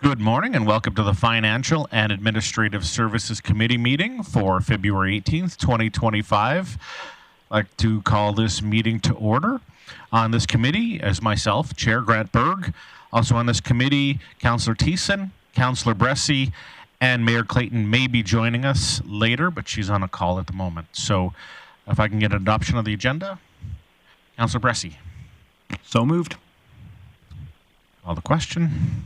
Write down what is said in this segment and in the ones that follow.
Good morning and welcome to the Financial and Administrative Services Committee meeting for February 18th, 2025. I'd like to call this meeting to order. On this committee, as myself, Chair Grant Berg. Also on this committee, Councillor Thiessen, Councillor Bressie, and Mayor Clayton may be joining us later, but she's on a call at the moment. So if I can get an adoption of the agenda. Councillor Bressie. So moved. Call the question.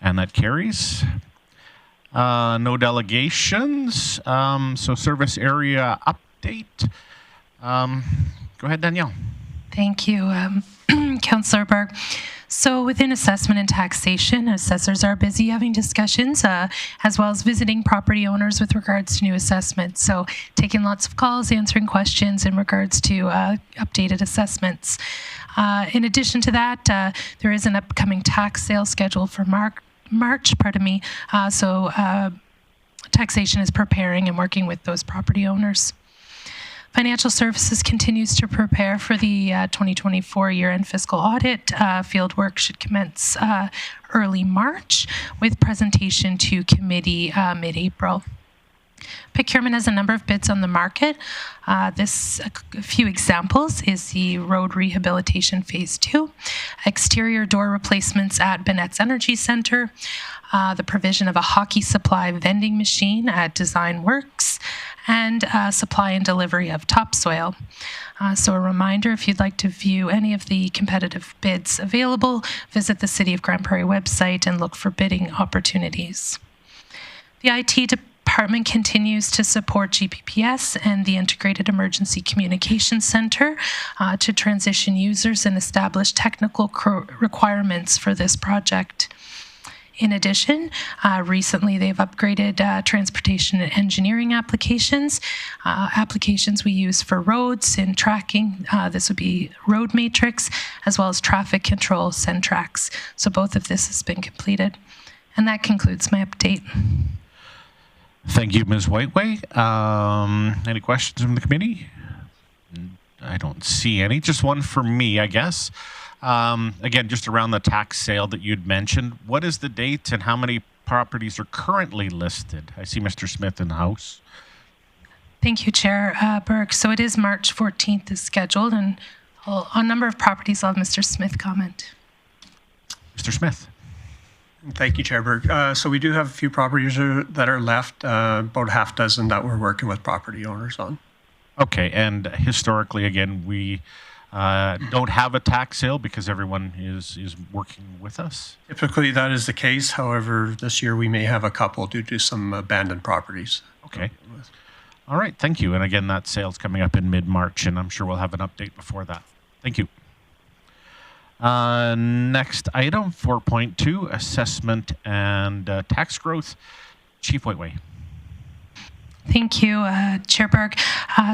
And that carries. No delegations. So service area update. Go ahead, Danielle. Thank you, Councillor Berg. So within assessment and taxation, assessors are busy having discussions as well as visiting property owners with regards to new assessments. So taking lots of calls, answering questions in regards to updated assessments. In addition to that, there is an upcoming tax sale scheduled for March, so taxation is preparing and working with those property owners. Financial Services continues to prepare for the 2024 year-end fiscal audit. Field work should commence early March with presentation to committee mid-April. Procurement has a number of bids on the market. A few examples is the road rehabilitation phase 2, exterior door replacements at Bennett's Energy Centre, the provision of a hockey supply vending machine at Design Works, and supply and delivery of topsoil. So a reminder, if you'd like to view any of the competitive bids available, visit the City of Grande Prairie website and look for bidding opportunities. The IT department continues to support GPPS and the Integrated Emergency Communications Center to transition users and establish technical requirements for this project. In addition, recently they've upgraded transportation and engineering applications we use for roads and tracking. This would be Road Matrix, as well as traffic control Centrax. So both of this has been completed. And that concludes my update. Thank you, Ms. Whiteway. Any questions from the committee? I don't see any. Just one for me, I guess. Again, just around the tax sale that you'd mentioned, what is the date and how many properties are currently listed? I see Mr. Smith in the house. Thank you, Chair Berg. So it is March 14th is scheduled, and on a number of properties, I'll have Mr. Smith comment. Mr. Smith. Thank you, Chair Berg. So we do have a few properties that are left, about a half dozen that we're working with property owners on. Okay, and historically, again, we don't have a tax sale because everyone is working with us? Typically, that is the case. However, this year we may have a couple due to some abandoned properties. Okay. All right, thank you. And again, that sale's coming up in mid-March, and I'm sure we'll have an update before that. Thank you. Next item, 4.2, assessment and tax growth. Chief Whiteway. Thank you, Chair Berg.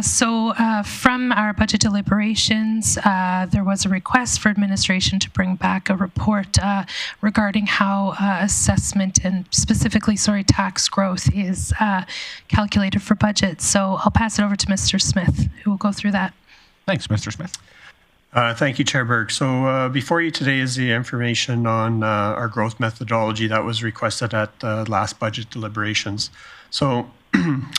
So from our budget deliberations, there was a request for administration to bring back a report regarding how assessment and specifically, tax growth is calculated for budget. So I'll pass it over to Mr. Smith, who will go through that. Thanks, Mr. Smith. Thank you, Chair Berg. So before you today is the information on our growth methodology that was requested at last budget deliberations. So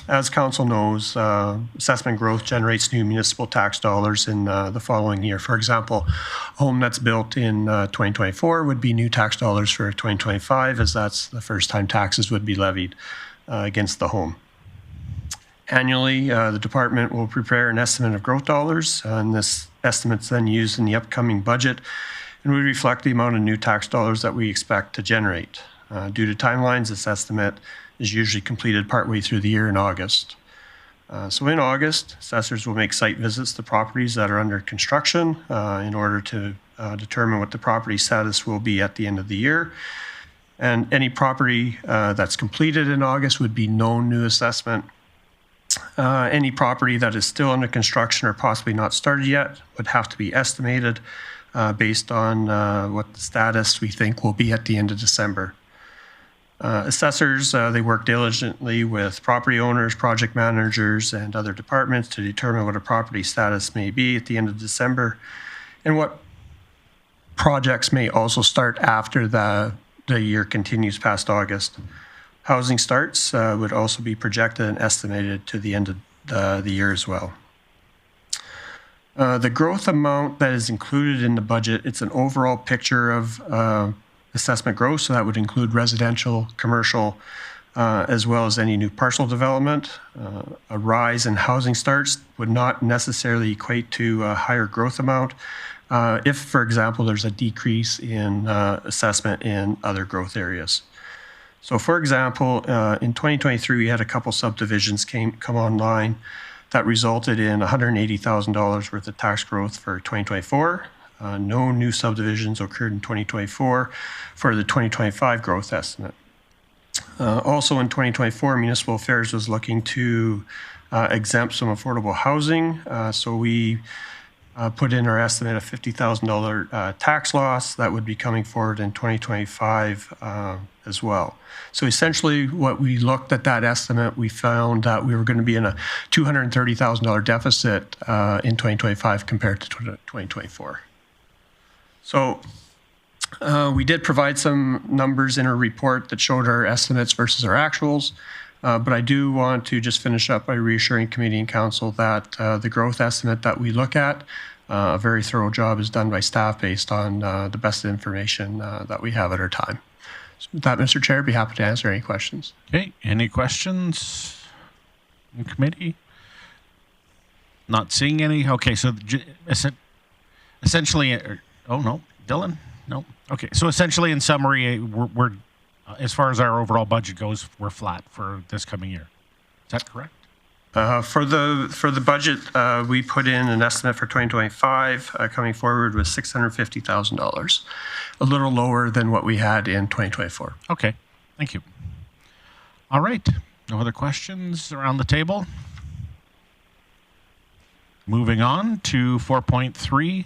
as Council knows, assessment growth generates new municipal tax dollars in the following year. For example, a home that's built in 2024 would be new tax dollars for 2025, as that's the first time taxes would be levied against the home. Annually, the department will prepare an estimate of growth dollars, and this estimate's then used in the upcoming budget and would reflect the amount of new tax dollars that we expect to generate. Due to timelines, this estimate is usually completed partway through the year in August. So in August, assessors will make site visits to properties that are under construction in order to determine what the property status will be at the end of the year. And any property that's completed in August would be known new assessment. Any property that is still under construction or possibly not started yet would have to be estimated based on what the status we think will be at the end of December. Assessors, they work diligently with property owners, project managers, and other departments to determine what a property status may be at the end of December and what projects may also start after the year continues past August. Housing starts would also be projected and estimated to the end of the year as well. The growth amount that is included in the budget, it's an overall picture of assessment growth, so that would include residential, commercial, as well as any new parcel development. A rise in housing starts would not necessarily equate to a higher growth amount if, for example, there's a decrease in assessment in other growth areas. So, for example, in 2023, we had a couple subdivisions come online that resulted in $180,000 worth of tax growth for 2024. No new subdivisions occurred in 2024 for the 2025 growth estimate. Also in 2024, Municipal Affairs was looking to exempt some affordable housing. So we put in our estimate of $50,000 tax loss that would be coming forward in 2025 as well. So essentially what we looked at that estimate, we found that we were going to be in a $230,000 deficit in 2025 compared to 2024. So we did provide some numbers in our report that showed our estimates versus our actuals, but I do want to just finish up by reassuring committee and council that the growth estimate that we look at, a very thorough job is done by staff based on the best information that we have at our time. So with that, Mr. Chair, I'd be happy to answer any questions. Okay, any questions in committee? Not seeing any. Okay, so essentially, oh no, Dylan? No. Okay, so essentially, in summary, we're as far as our overall budget goes, we're flat for this coming year. Is that correct? For the budget, we put in an estimate for 2025 coming forward with $650,000, a little lower than what we had in 2024. Okay, thank you. All right, no other questions around the table? Moving on to 4.3.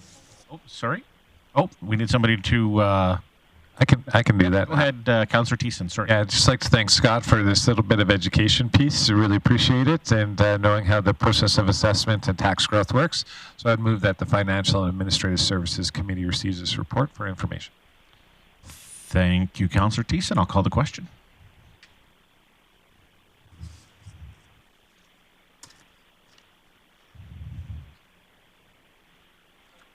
Oh, sorry. Oh, we need somebody to... I can do that. Go ahead, Councillor Thiessen. Sorry. Yeah, I'd just like to thank Scott for this little bit of education piece. I really appreciate it, and knowing how the process of assessment and tax growth works. So I'd move that the Financial and Administrative Services Committee receives this report for information. Thank you, Councillor Thiessen. I'll call the question.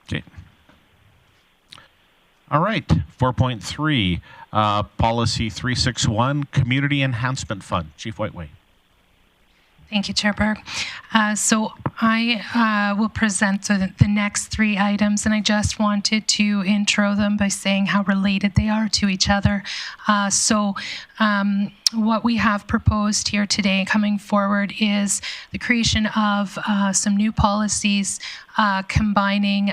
Okay. All right, 4.3, Policy 361, Community Enhancement Fund. Chief Whiteway. Thank you, Chair Berg. So I will present the next three items, and I just wanted to intro them by saying how related they are to each other. What we have proposed here today coming forward is the creation of some new policies combining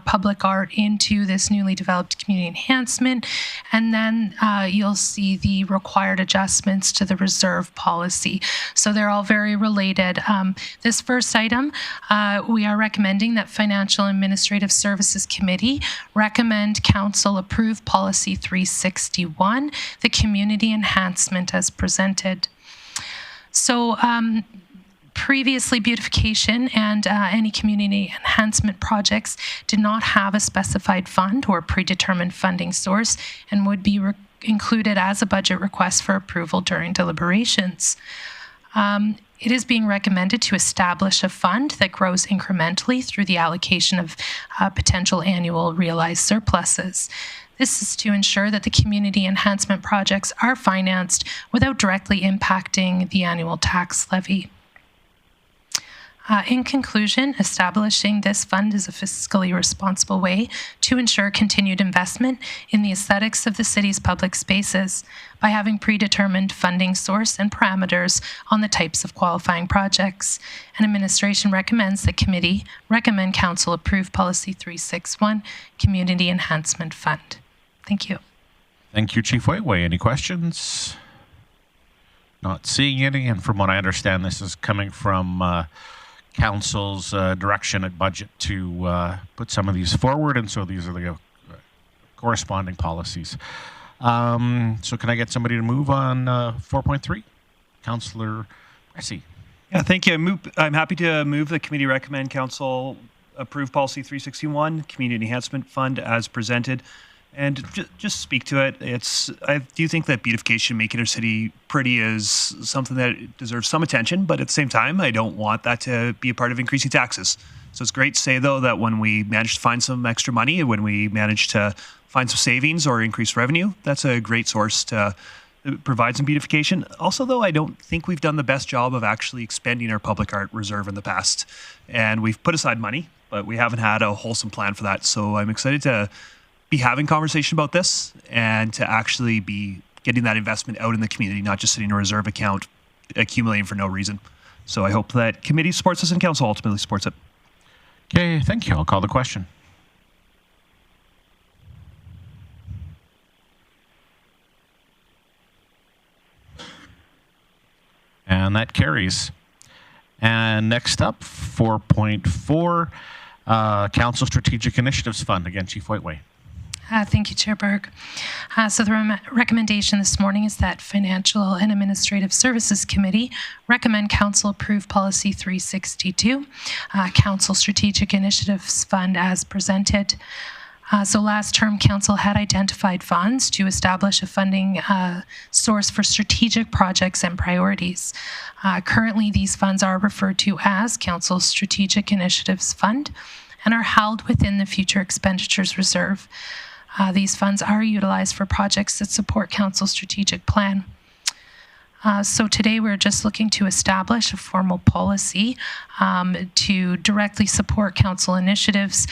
public art into this newly developed community enhancement, and then you'll see the required adjustments to the reserve policy. So they're all very related. This first item, we are recommending that Financial and Administrative Services Committee recommend Council approve Policy 361, the community enhancement as presented. So previously, beautification and any community enhancement projects did not have a specified fund or predetermined funding source and would be included as a budget request for approval during deliberations. It is being recommended to establish a fund that grows incrementally through the allocation of potential annual realized surpluses. This is to ensure that the community enhancement projects are financed without directly impacting the annual tax levy. In conclusion, establishing this fund is a fiscally responsible way to ensure continued investment in the aesthetics of the city's public spaces by having predetermined funding source and parameters on the types of qualifying projects. And administration recommends that committee recommend council approve Policy 361, Community Enhancement Fund. Thank you. Thank you, Chief Whiteway. Any questions? Not seeing any, and from what I understand, this is coming from Council's direction at budget to put some of these forward, and so these are the corresponding policies. So can I get somebody to move on 4.3? Councillor Ressi. Yeah, thank you. I'm happy to move the committee recommend Council approve Policy 361, Community Enhancement Fund, as presented, and just speak to it. I do think that beautification, making our city pretty, is something that deserves some attention, but at the same time, I don't want that to be a part of increasing taxes. So it's great to say, though, that when we manage to find some extra money, when we manage to find some savings or increase revenue, that's a great source to provide some beautification. Also, though, I don't think we've done the best job of actually expending our public art reserve in the past. And we've put aside money, but we haven't had a wholesome plan for that. So I'm excited to be having conversation about this and to actually be getting that investment out in the community, not just sitting in a reserve account accumulating for no reason. So I hope that committee supports this and council ultimately supports it. Okay, thank you. I'll call the question. And that carries. And next up, 4.4, Council Strategic Initiatives Fund. Again, Chief Whiteway. Thank you, Chair Berg. So the recommendation this morning is that Financial and Administrative Services Committee recommend Council approve Policy 362, Council Strategic Initiatives Fund, as presented. So last term, Council had identified funds to establish a funding source for strategic projects and priorities. Currently, these funds are referred to as Council's Strategic Initiatives Fund and are held within the Future Expenditures Reserve. These funds are utilized for projects that support Council's strategic plan. So today we're just looking to establish a formal policy to directly support Council initiatives.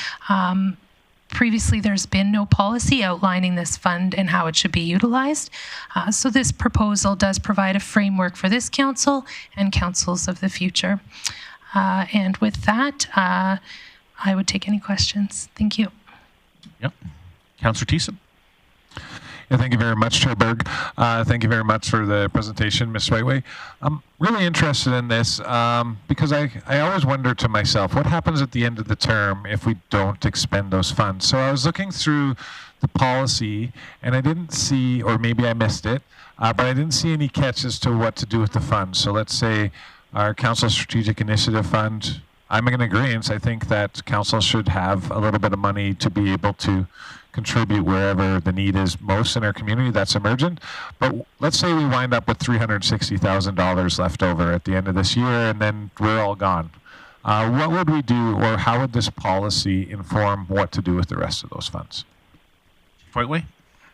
Previously, there's been no policy outlining this fund and how it should be utilized. So this proposal does provide a framework for this council and councils of the future. And with that, I would take any questions. Thank you. Yep. Councillor Thiessen. Yeah, thank you very much, Chair Berg. Thank you very much for the presentation, Ms. Whiteway. I'm really interested in this because I always wonder to myself, what happens at the end of the term if we don't expend those funds? So I was looking through the policy and I didn't see, or maybe I missed it, but I didn't see any catches to what to do with the funds. So let's say our Council Strategic Initiative Fund, I'm in agreement. I think that Council should have a little bit of money to be able to contribute wherever the need is most in our community that's emergent. But let's say we wind up with $360,000 left over at the end of this year and then we're all gone. What would we do, or how would this policy inform what to do with the rest of those funds? Whiteway.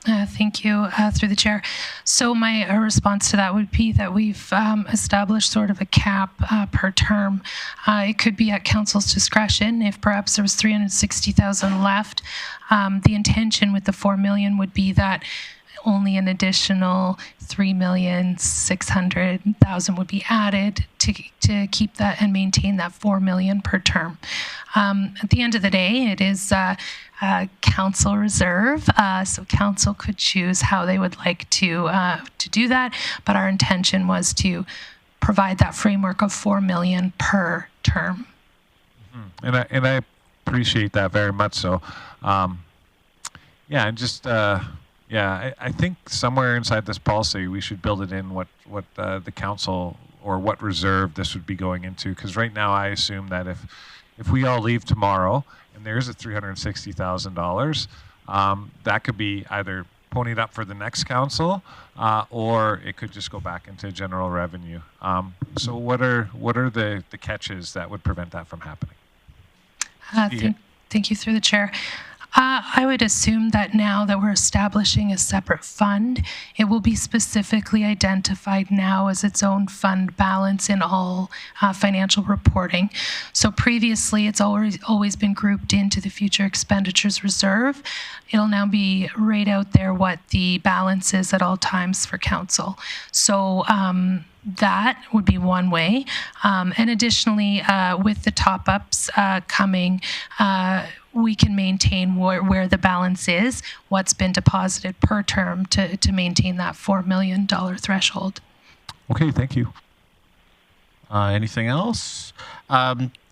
Thank you, through the chair. So my response to that would be that we've established sort of a cap per term. It could be at council's discretion. If perhaps there was $360,000 left, the intention with the $4 million would be that only an additional $3,600,000 would be added to keep that and maintain that $4 million per term. At the end of the day, it is council reserve, so council could choose how they would like to do that. But our intention was to provide that framework of $4 million per term. Mm-hmm. And I appreciate that very much. So, yeah, and just. Yeah, I think somewhere inside this policy we should build it in what the council or what reserve this would be going into. Because right now I assume that if we all leave tomorrow and there's a $360,000, that could be either ponied up for the next council or it could just go back into general revenue. So what are the catches that would prevent that from happening? Thank you, through the chair. I would assume that now that we're establishing a separate fund, it will be specifically identified now as its own fund balance in all financial reporting. So previously, it's always been grouped into the Future Expenditures Reserve. It'll now be right out there what the balance is at all times for council. So that would be one way. And additionally, with the top-ups coming, we can maintain where the balance is, what's been deposited per term to maintain that $4 million threshold. Okay, thank you. Anything else?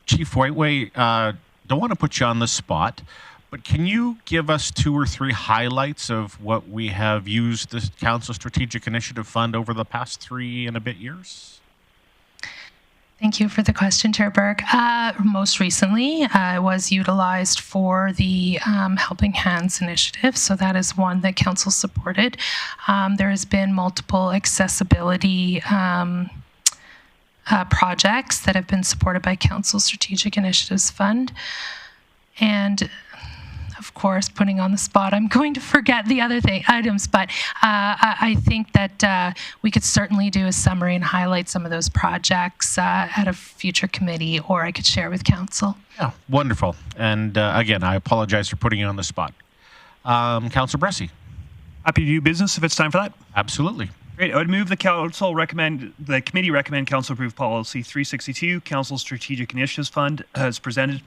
Chief Whiteway, don't want to put you on the spot, but can you give us 2 or 3 highlights of what we have used the Council Strategic Initiative Fund over the past 3 and a bit years? Thank you for the question, Chair Burke. Most recently, it was utilized for the Helping Hands initiative, so that is one that Council supported. There has been multiple accessibility projects that have been supported by Council's Strategic Initiatives Fund. And of course, putting on the spot, I'm going to forget the other items, but I think that we could certainly do a summary and highlight some of those projects at a future committee, or I could share with Council. Yeah, wonderful. And again, I apologize for putting you on the spot. Councillor Bressie. Happy to do business if it's time for that. Absolutely. Great. I would move the committee recommend Council approve policy 362, Council Strategic Initiatives Fund, as presented,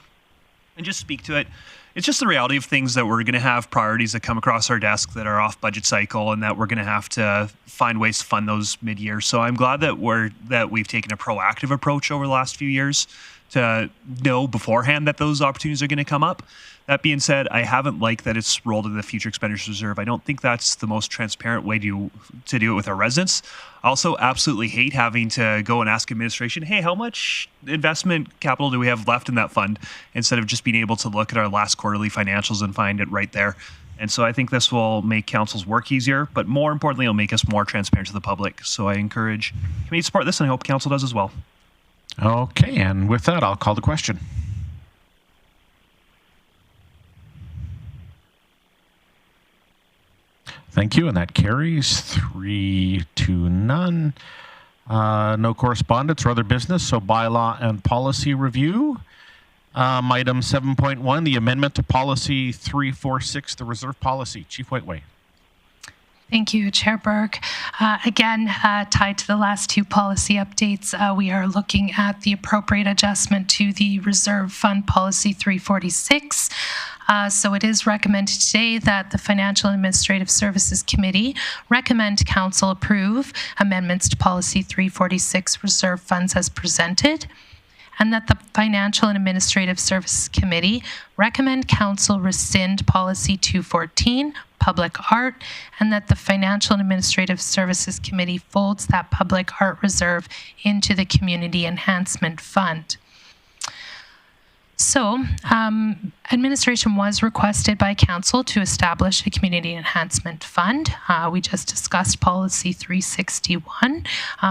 and just speak to it. It's just the reality of things that we're going to have priorities that come across our desk that are off budget cycle, and that we're going to have to find ways to fund those mid-year. So I'm glad that we've taken a proactive approach over the last few years to know beforehand that those opportunities are going to come up. That being said, I haven't liked that it's rolled into the future expenditures reserve. I don't think that's the most transparent way to do it with our residents. I also absolutely hate having to go and ask administration, hey, how much investment capital do we have left in that fund? Instead of just being able to look at our last quarterly financials and find it right there. And so I think this will make Council's work easier, but more importantly, it'll make us more transparent to the public. So I encourage committee to support this, and I hope Council does as well. Okay, and with that, I'll call the question. Thank you, and that carries 3-0. No correspondence or other business, so bylaw and policy review. Item 7.1, the amendment to policy 346, the reserve policy. Chief Whiteway. Thank you, Chair Burke. Again, tied to the last two policy updates, we are looking at the appropriate adjustment to the Reserve Fund Policy 346. So it is recommended today that the Financial and Administrative Services Committee recommend Council approve amendments to Policy 346 Reserve Funds as presented, and that the Financial and Administrative Services Committee recommend Council rescind Policy 214, Public Art, and that the Financial and Administrative Services Committee folds that Public Art Reserve into the Community Enhancement Fund. So, administration was requested by Council to establish a Community Enhancement Fund. We just discussed Policy 361.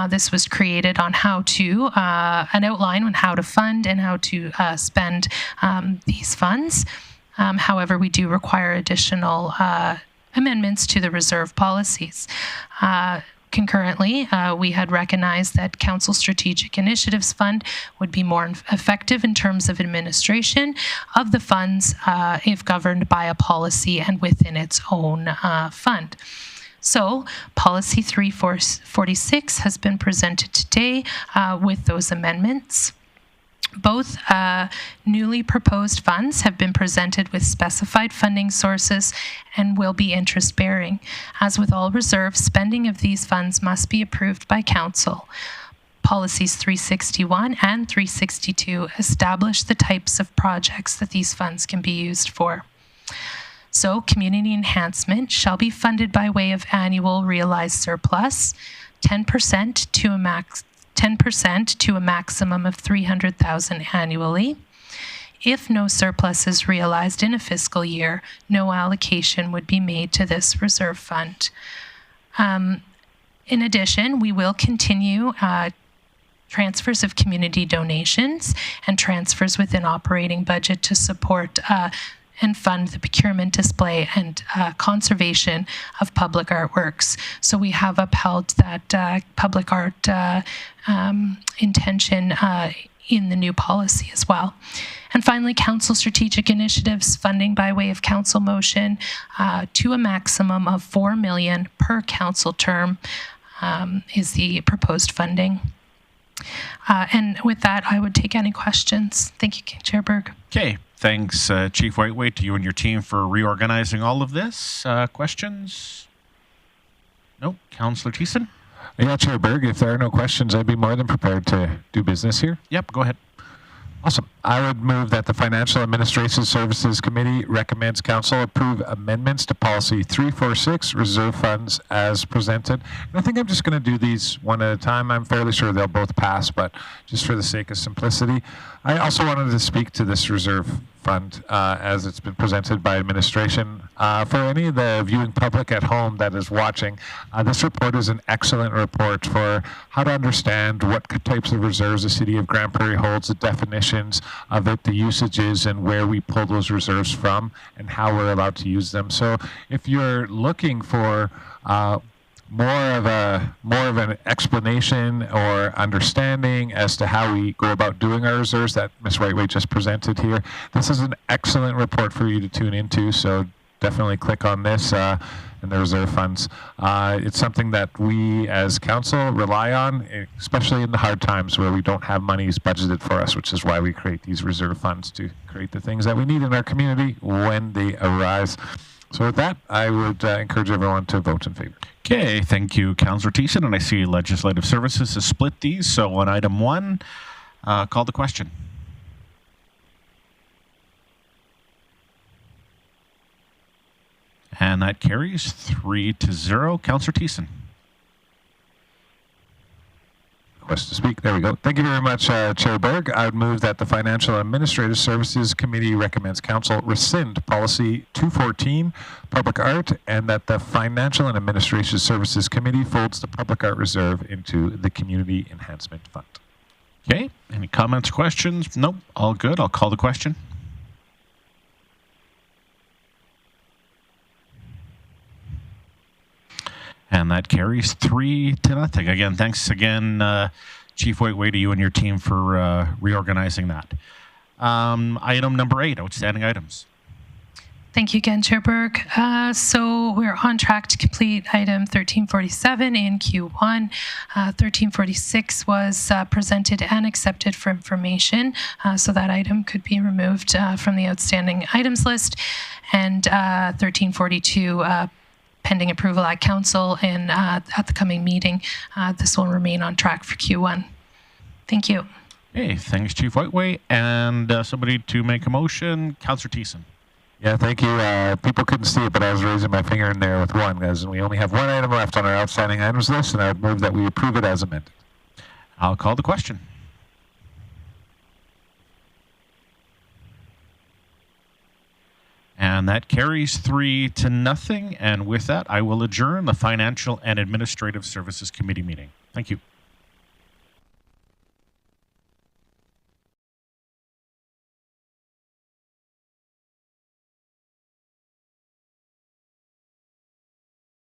This was created on how to, an outline on how to fund and how to spend these funds. However, we do require additional amendments to the reserve policies. Concurrently, we had recognized that Council Strategic Initiatives Fund would be more effective in terms of administration of the funds if governed by a policy and within its own fund. So, Policy 346 has been presented today with those amendments. Both newly proposed funds have been presented with specified funding sources and will be interest-bearing. As with all reserves, spending of these funds must be approved by Council. Policies 361 and 362 establish the types of projects that these funds can be used for. So, community enhancement shall be funded by way of annual realized surplus, 10% to a maximum of $300,000 annually. If no surplus is realized in a fiscal year, no allocation would be made to this reserve fund. In addition, we will continue transfers of community donations and transfers within operating budget to support and fund the procurement, display, and conservation of public artworks. So we have upheld that public art intention in the new policy as well. And finally, Council Strategic Initiatives funding by way of Council motion to a maximum of $4 million per Council term is the proposed funding. And with that, I would take any questions. Thank you, Chair Berg. Okay. Thanks, Chief Whiteway, to you and your team for reorganizing all of this. Questions? Nope. Councillor Thiessen? Yeah, Chair Berg, if there are no questions, I'd be more than prepared to do business here. Yep, go ahead. Awesome. I would move that the Financial Administration Services Committee recommends Council approve amendments to Policy 346, Reserve Funds, as presented. And I think I'm just going to do these one at a time. I'm fairly sure they'll both pass, but just for the sake of simplicity. I also wanted to speak to this reserve fund as it's been presented by administration. For any of the viewing public at home that is watching, this report is an excellent report for how to understand what types of reserves the City of Grande Prairie holds, the definitions of it, the usages, and where we pull those reserves from, and how we're allowed to use them. So if you're looking for more of an explanation or understanding as to how we go about doing our reserves that Ms. Whiteway just presented here, this is an excellent report for you to tune into. So definitely click on this and the reserve funds. It's something that we as council rely on, especially in the hard times where we don't have monies budgeted for us, which is why we create these reserve funds to create the things that we need in our community when they arise. So with that, I would encourage everyone to vote in favor. Okay, thank you, Councillor Thiessen. And I see Legislative Services has split these. So on item 1, call the question. And that carries 3-0. Councillor Thiessen. Request to speak. There we go. Thank you very much, Chair Berg. I would move that the Financial Administrative Services Committee recommends Council rescind Policy 214, Public Art, and that the Financial and Administrative Services Committee folds the Public Art Reserve into the Community Enhancement Fund. Okay, any comments, questions? Nope, all good. I'll call the question. And that carries 3-0. Again, thanks again, Chief Whiteway, to you and your team for reorganizing that. Item number 8, outstanding items. Thank you again, Chair Berg. So we're on track to complete item 1347 in Q1. 1346 was presented and accepted for information, so that item could be removed from the outstanding items list. And 1342 pending approval at council and at the coming meeting. This will remain on track for Q1. Thank you. Hey, thanks, Chief Whiteway. And somebody to make a motion, Councillor Thiessen. Yeah, thank you. People couldn't see it, but I was raising my finger in there with one, as we only have one item left on our outstanding items list, and I would move that we approve it as amended. I'll call the question. And that carries 3-0. And with that, I will adjourn the Financial and Administrative Services Committee meeting. Thank you.